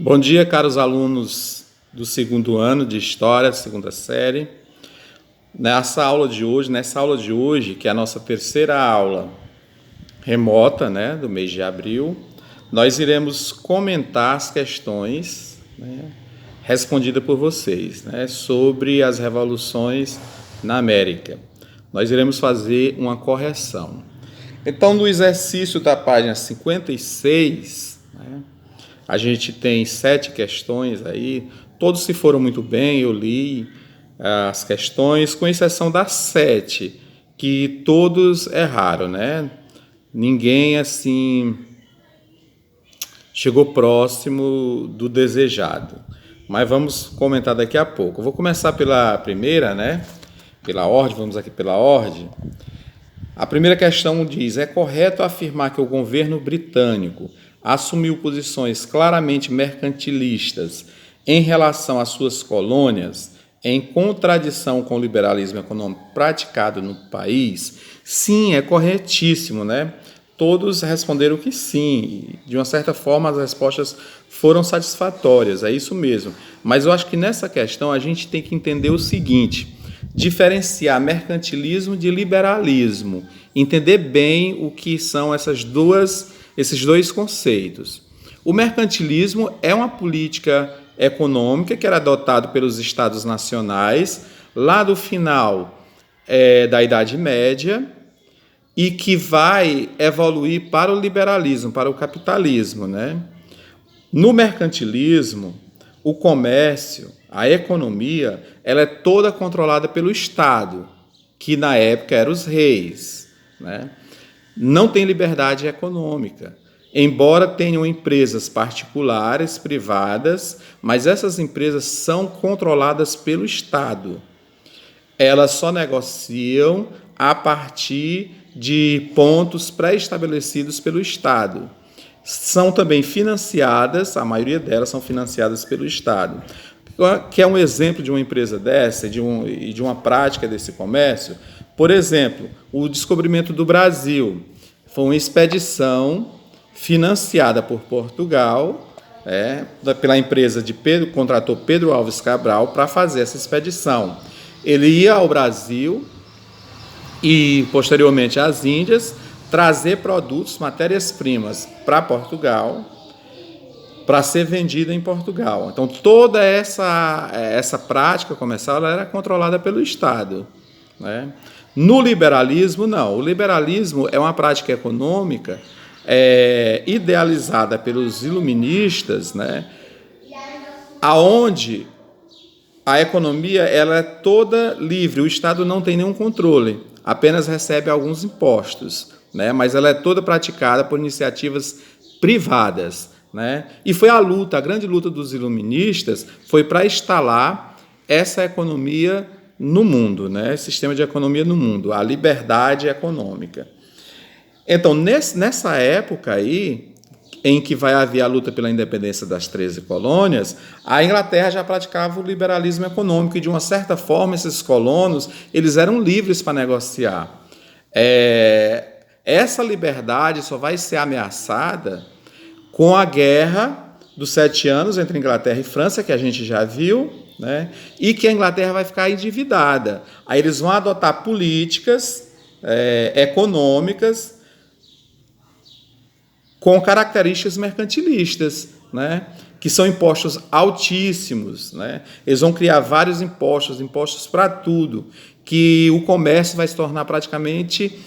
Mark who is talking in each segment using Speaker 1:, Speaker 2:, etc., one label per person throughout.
Speaker 1: Bom dia, caros alunos do segundo ano de História, segunda série. Nessa aula de hoje, que é a nossa terceira aula remota, do mês de abril, nós iremos comentar as questões respondidas por vocês, sobre as revoluções na América. Nós iremos fazer uma correção. Então, no exercício da página 56, a gente tem 7 questões aí, todos se foram muito bem, eu li as questões, com exceção das 7, que todos erraram, Ninguém, assim, chegou próximo do desejado. Mas vamos comentar daqui a pouco. Eu vou começar pela primeira, Pela ordem, vamos aqui pela ordem. A primeira questão diz: é correto afirmar que o governo britânico assumiu posições claramente mercantilistas em relação às suas colônias, em contradição com o liberalismo econômico praticado no país? Sim, é corretíssimo, Todos responderam que sim. De uma certa forma, as respostas foram satisfatórias, é isso mesmo. Mas eu acho que nessa questão a gente tem que entender o seguinte: diferenciar mercantilismo de liberalismo, entender bem o que são esses dois conceitos. O mercantilismo é uma política econômica que era adotada pelos Estados nacionais lá do final da Idade Média e que vai evoluir para o liberalismo, para o capitalismo, No mercantilismo, o comércio, a economia, ela é toda controlada pelo Estado, que na época eram os reis, Não tem liberdade econômica, embora tenham empresas particulares, privadas, mas essas empresas são controladas pelo Estado. Elas só negociam a partir de pontos pré-estabelecidos pelo Estado. São também financiadas, a maioria delas são financiadas pelo Estado. Que é um exemplo de uma empresa dessa e de uma prática desse comércio? Por exemplo, o descobrimento do Brasil foi uma expedição financiada por Portugal, pela empresa contratou Pedro Álvares Cabral para fazer essa expedição. Ele ia ao Brasil e, posteriormente, às Índias, trazer produtos, matérias-primas para Portugal, para ser vendida em Portugal. Então, toda essa prática comercial ela era controlada pelo Estado. No liberalismo, não. O liberalismo é uma prática econômica idealizada pelos iluministas, aonde a economia ela é toda livre, o Estado não tem nenhum controle, apenas recebe alguns impostos, mas ela é toda praticada por iniciativas privadas. E foi a grande luta dos iluministas foi para instalar essa economia no mundo, esse sistema de economia no mundo, a liberdade econômica. Então, nessa época aí, em que vai haver a luta pela independência das 13 colônias, a Inglaterra já praticava o liberalismo econômico e, de uma certa forma, esses colonos eles eram livres para negociar. Essa liberdade só vai ser ameaçada com a Guerra dos 7 anos entre Inglaterra e França, que a gente já viu, e que a Inglaterra vai ficar endividada. Aí eles vão adotar políticas econômicas com características mercantilistas, que são impostos altíssimos. Eles vão criar vários impostos para tudo, que o comércio vai se tornar praticamente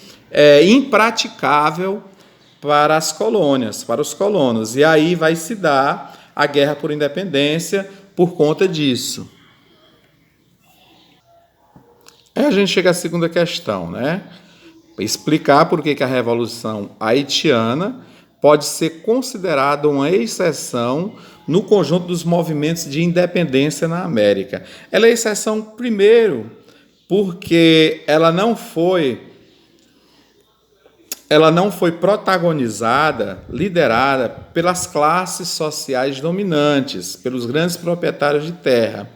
Speaker 1: impraticável para as colônias, para os colonos. E aí vai se dar a guerra por independência por conta disso. Aí a gente chega à segunda questão, explicar por que a Revolução Haitiana pode ser considerada uma exceção no conjunto dos movimentos de independência na América. Ela é exceção, primeiro, porque ela não foi protagonizada, liderada pelas classes sociais dominantes, pelos grandes proprietários de terra,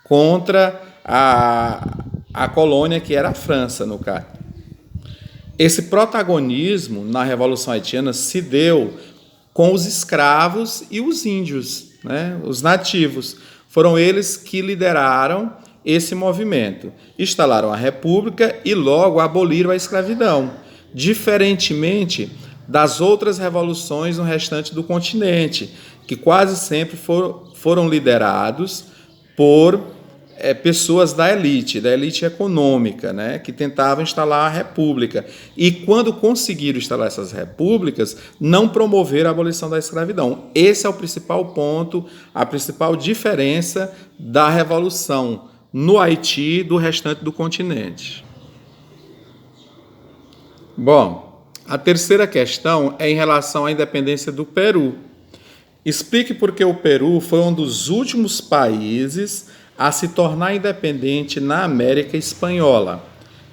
Speaker 1: contra a colônia que era a França, no caso. Esse protagonismo na Revolução Haitiana se deu com os escravos e os índios, né? Os nativos. Foram eles que lideraram esse movimento. Instalaram a república e logo aboliram a escravidão, diferentemente das outras revoluções no restante do continente, que quase sempre foram liderados por pessoas da elite econômica, né, que tentavam instalar a república. E quando conseguiram instalar essas repúblicas, não promoveram a abolição da escravidão. Esse é o principal ponto, a principal diferença da revolução no Haiti do restante do continente. Bom, a terceira questão é em relação à independência do Peru. Explique por que o Peru foi um dos últimos países a se tornar independente na América Espanhola.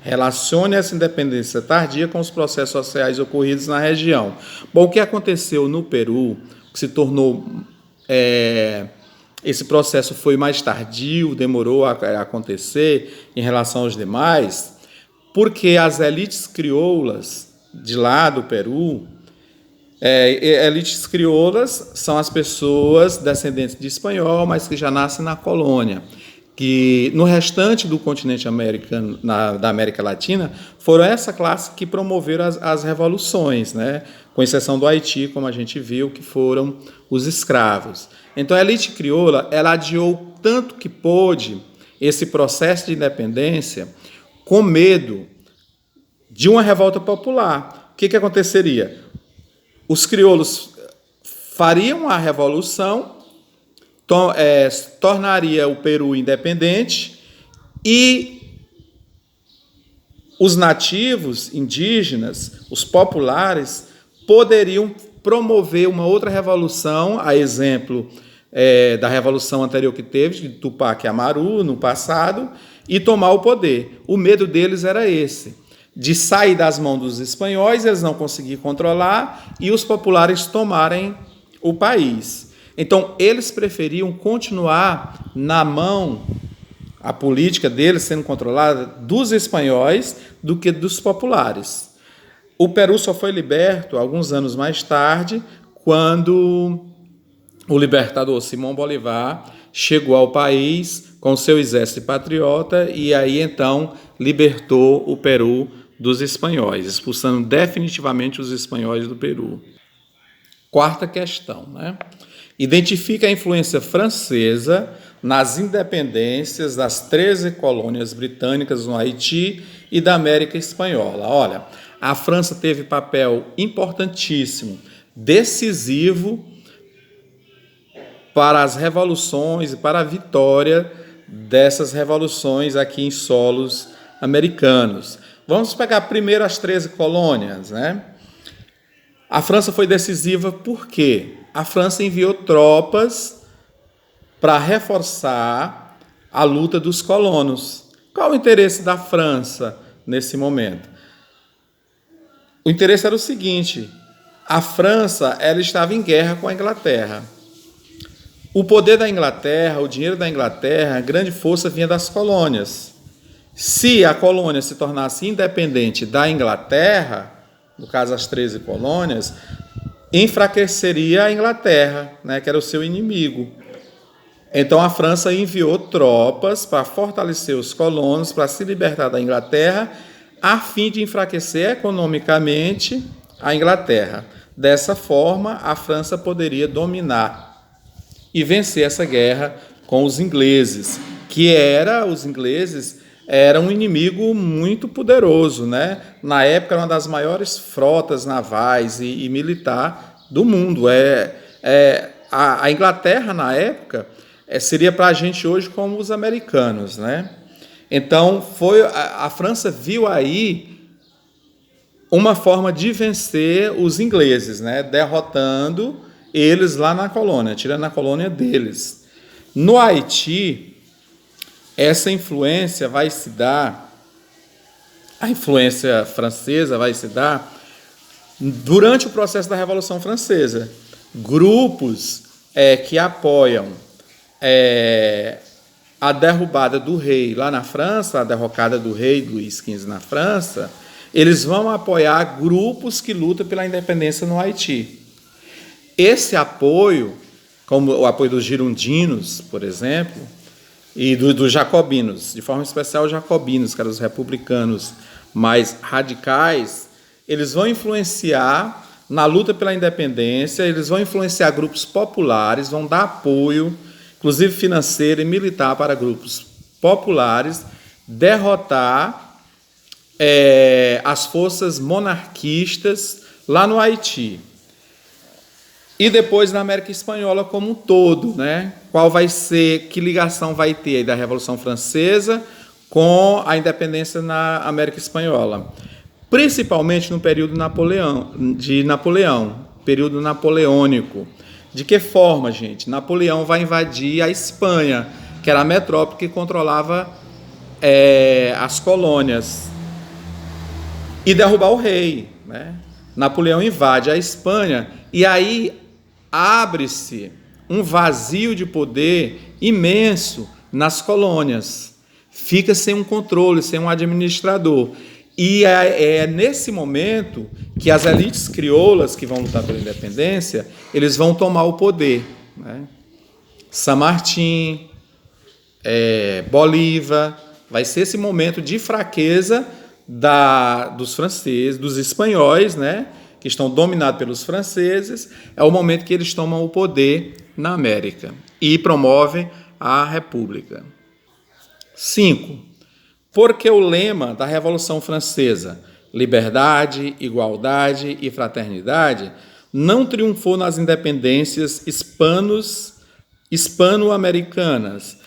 Speaker 1: Relacione essa independência tardia com os processos sociais ocorridos na região. Bom, o que aconteceu no Peru, que se tornou... esse processo foi mais tardio, demorou a acontecer em relação aos demais, porque as elites crioulas de lá do Peru... elites crioulas são as pessoas descendentes de espanhol, mas que já nascem na colônia, que no restante do continente americano, da América Latina, foram essa classe que promoveram as revoluções, né? Com exceção do Haiti, como a gente viu, que foram os escravos. Então a elite crioula, ela adiou tanto que pôde esse processo de independência com medo de uma revolta popular. O que aconteceria? Os crioulos fariam a revolução, tornaria o Peru independente e os nativos indígenas, os populares, poderiam promover uma outra revolução, a exemplo da revolução anterior que teve, de Tupac Amaru, no passado, e tomar o poder. O medo deles era esse, de sair das mãos dos espanhóis, eles não conseguirem controlar, e os populares tomarem o país. Então, eles preferiam continuar na mão, a política deles sendo controlada dos espanhóis do que dos populares. O Peru só foi liberto alguns anos mais tarde, quando o libertador Simão Bolívar chegou ao país com seu exército patriota e aí, então, libertou o Peru dos espanhóis, expulsando definitivamente os espanhóis do Peru. Quarta questão, né? Identifica a influência francesa nas independências das 13 colônias britânicas no Haiti e da América Espanhola. Olha, a França teve papel importantíssimo, decisivo para as revoluções e para a vitória dessas revoluções aqui em solos americanos. Vamos pegar primeiro as 13 colônias, né? A França foi decisiva por quê? A França enviou tropas para reforçar a luta dos colonos. Qual o interesse da França nesse momento? O interesse era o seguinte: a França ela estava em guerra com a Inglaterra. O poder da Inglaterra, o dinheiro da Inglaterra, a grande força vinha das colônias. Se a colônia se tornasse independente da Inglaterra, no caso as 13 colônias, enfraqueceria a Inglaterra, né, que era o seu inimigo. Então a França enviou tropas para fortalecer os colonos, para se libertar da Inglaterra, a fim de enfraquecer economicamente a Inglaterra. Dessa forma, a França poderia dominar e vencer essa guerra com os ingleses, os ingleses eram um inimigo muito poderoso, né? Na época, era uma das maiores frotas navais e militar do mundo. A Inglaterra, na época, seria para a gente hoje como os americanos, né? Então, a França viu aí uma forma de vencer os ingleses, né? Derrotando eles lá na colônia, tirando a colônia deles. No Haiti, essa influência vai se dar, a influência francesa vai se dar durante o processo da Revolução Francesa. Grupos que apoiam a derrubada do rei lá na França, a derrocada do rei Luís XV na França, eles vão apoiar grupos que lutam pela independência no Haiti. Esse apoio, como o apoio dos girondinos, por exemplo, e dos jacobinos, de forma especial os jacobinos, que eram os republicanos mais radicais, eles vão influenciar na luta pela independência, eles vão influenciar grupos populares, vão dar apoio, inclusive financeiro e militar, para grupos populares, derrotar as forças monarquistas lá no Haiti. E depois na América Espanhola como um todo, né? Qual vai ser, que ligação vai ter aí da Revolução Francesa com a independência na América Espanhola? Principalmente no período de Napoleão, período napoleônico. De que forma, gente? Napoleão vai invadir a Espanha, que era a metrópole que controlava as colônias, e derrubar o rei, né? Napoleão invade a Espanha e aí abre-se um vazio de poder imenso nas colônias. Fica sem um controle, sem um administrador. E é nesse momento que as elites crioulas que vão lutar pela independência, eles vão tomar o poder, né? San Martín, Bolívar, vai ser esse momento de fraqueza dos franceses, dos espanhóis, né, que estão dominados pelos franceses. É o momento que eles tomam o poder na América e promovem a República. 5. Porque o lema da Revolução Francesa, liberdade, igualdade e fraternidade, não triunfou nas independências hispano-americanas.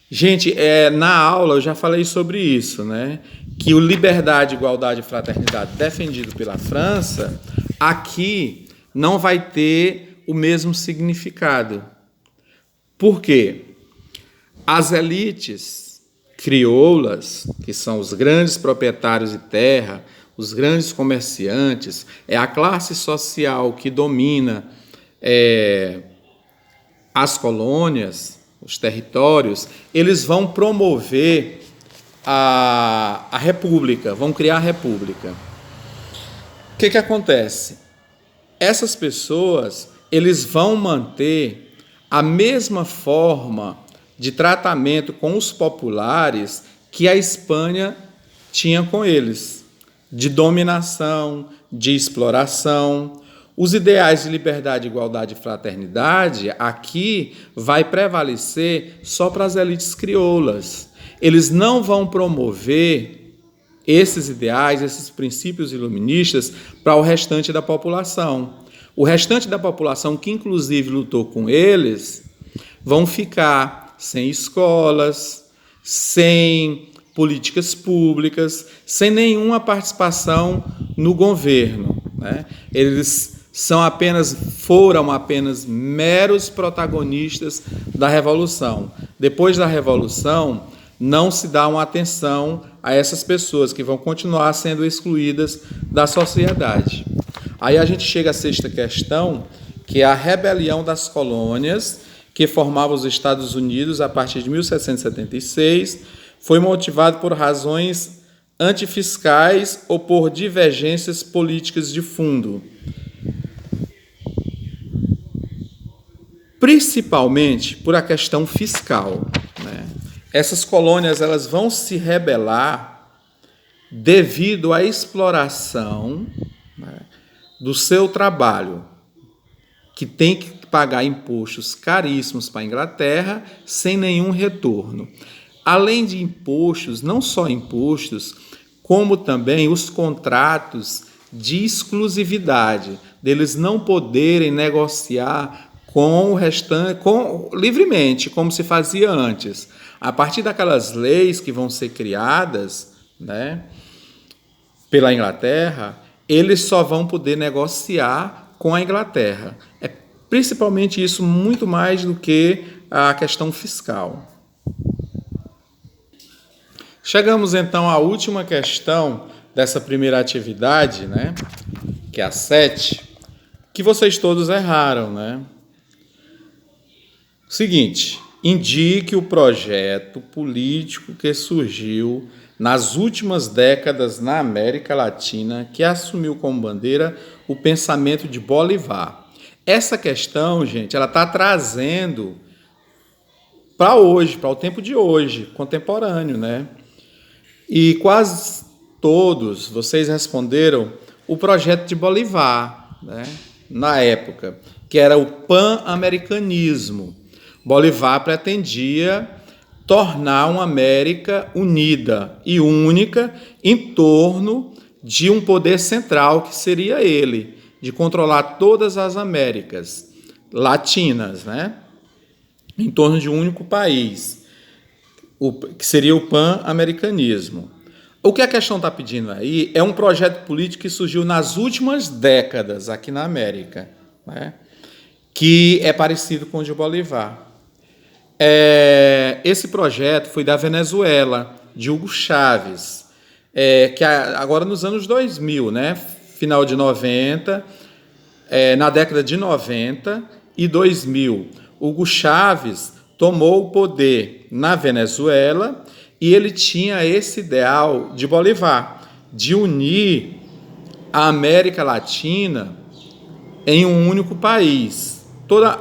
Speaker 1: Gente, na aula eu já falei sobre isso, né? Que o liberdade, igualdade e fraternidade defendido pela França, aqui não vai ter o mesmo significado. Por quê? As elites crioulas, que são os grandes proprietários de terra, os grandes comerciantes, é a classe social que domina as colônias, os territórios, eles vão promover a república, vão criar a república. O que acontece? Essas pessoas, eles vão manter a mesma forma de tratamento com os populares que a Espanha tinha com eles, de dominação, de exploração. Os ideais de liberdade, igualdade e fraternidade aqui vai prevalecer só para as elites crioulas. Eles não vão promover esses ideais, esses princípios iluministas para o restante da população. O restante da população, que inclusive lutou com eles, vão ficar sem escolas, sem políticas públicas, sem nenhuma participação no governo, né? Eles foram apenas meros protagonistas da Revolução. Depois da Revolução, não se dá uma atenção a essas pessoas que vão continuar sendo excluídas da sociedade. Aí a gente chega à sexta questão, que é a rebelião das colônias, que formava os Estados Unidos a partir de 1776, foi motivado por razões antifiscais ou por divergências políticas de fundo. Principalmente por a questão fiscal, né? Essas colônias elas vão se rebelar devido à exploração, né, do seu trabalho, que tem que pagar impostos caríssimos para a Inglaterra sem nenhum retorno. Além de impostos, não só impostos, como também os contratos de exclusividade, deles não poderem negociar com o restante, livremente, como se fazia antes. A partir daquelas leis que vão ser criadas, né, pela Inglaterra, eles só vão poder negociar com a Inglaterra. É principalmente isso, muito mais do que a questão fiscal. Chegamos então à última questão dessa primeira atividade, né, que é a 7, que vocês todos erraram, né? Seguinte, indique o projeto político que surgiu nas últimas décadas na América Latina que assumiu como bandeira o pensamento de Bolívar. Essa questão, gente, ela está trazendo para hoje, para o tempo de hoje, contemporâneo, né? E quase todos vocês responderam o projeto de Bolivar, né? Na época, que era o pan-americanismo. Bolivar pretendia tornar uma América unida e única em torno de um poder central, que seria ele, de controlar todas as Américas latinas, né? Em torno de um único país, que seria o pan-americanismo. O que a questão está pedindo aí é um projeto político que surgiu nas últimas décadas aqui na América, né? Que é parecido com o de Bolivar. Esse projeto foi da Venezuela, de Hugo Chávez, que agora nos anos 2000, né? Final de 90, na década de 90 e 2000, Hugo Chávez tomou o poder na Venezuela e ele tinha esse ideal de Bolivar, de unir a América Latina em um único país.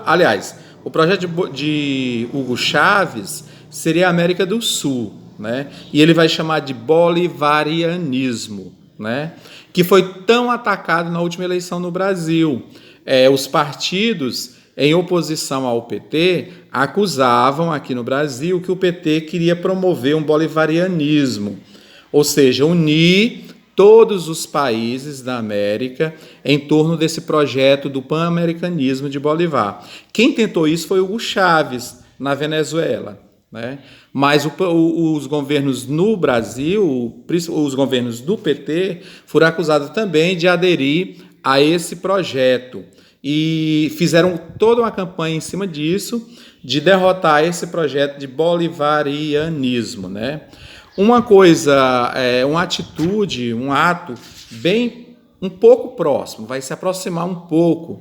Speaker 1: Aliás, o projeto de Hugo Chávez seria a América do Sul, né? E ele vai chamar de bolivarianismo, né? Que foi tão atacado na última eleição no Brasil. Os partidos em oposição ao PT acusavam aqui no Brasil que o PT queria promover um bolivarianismo, ou seja, unir todos os países da América em torno desse projeto do pan-americanismo de Bolivar. Quem tentou isso foi Hugo Chávez, na Venezuela, né? Mas os governos no Brasil, os governos do PT, foram acusados também de aderir a esse projeto e fizeram toda uma campanha em cima disso, de derrotar esse projeto de bolivarianismo, né? Uma coisa, uma atitude, um ato um pouco próximo, vai se aproximar um pouco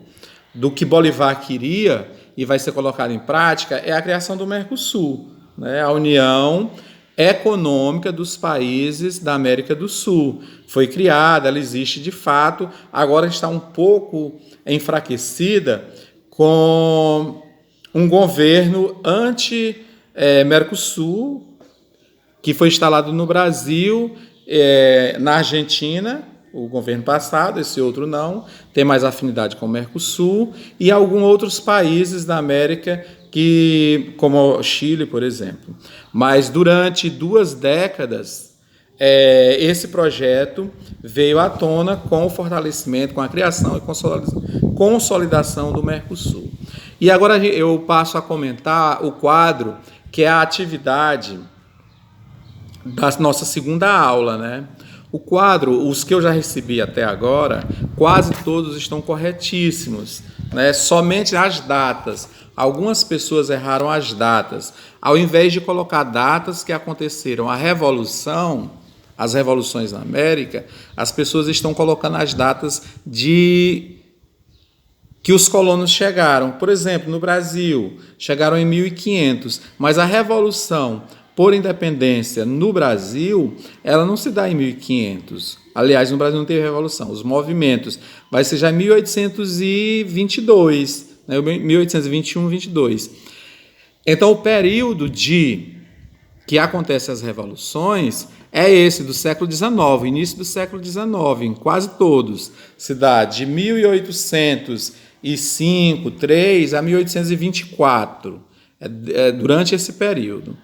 Speaker 1: do que Bolivar queria e vai ser colocado em prática, é a criação do Mercosul, né? A União Econômica dos Países da América do Sul. Foi criada, ela existe de fato, agora está um pouco enfraquecida com um governo anti-Mercosul, que foi instalado no Brasil, na Argentina, o governo passado, esse outro não, tem mais afinidade com o Mercosul, e alguns outros países da América, como Chile, por exemplo. Mas durante 2 décadas, esse projeto veio à tona com o fortalecimento, com a criação e consolidação do Mercosul. E agora eu passo a comentar o quadro, que é a atividade da nossa segunda aula, né? O quadro, os que eu já recebi até agora, quase todos estão corretíssimos, né? Somente as datas. Algumas pessoas erraram as datas. Ao invés de colocar datas que aconteceram as revoluções na América, as pessoas estão colocando as datas que os colonos chegaram. Por exemplo, no Brasil, chegaram em 1500, mas a revolução por independência no Brasil, ela não se dá em 1500. Aliás, no Brasil não teve revolução. Os movimentos vai ser já em 1822, né? 1821, 22. Então, o período que acontecem as revoluções é esse do século XIX, início do século XIX, em quase todos. Se dá de 1805, 3 a 1824, durante esse período.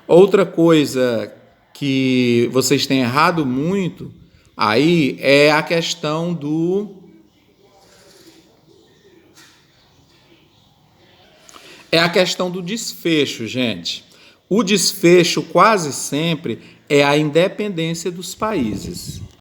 Speaker 1: Outra coisa que vocês têm errado muito aí é a questão do desfecho, gente. O desfecho quase sempre é a independência dos países.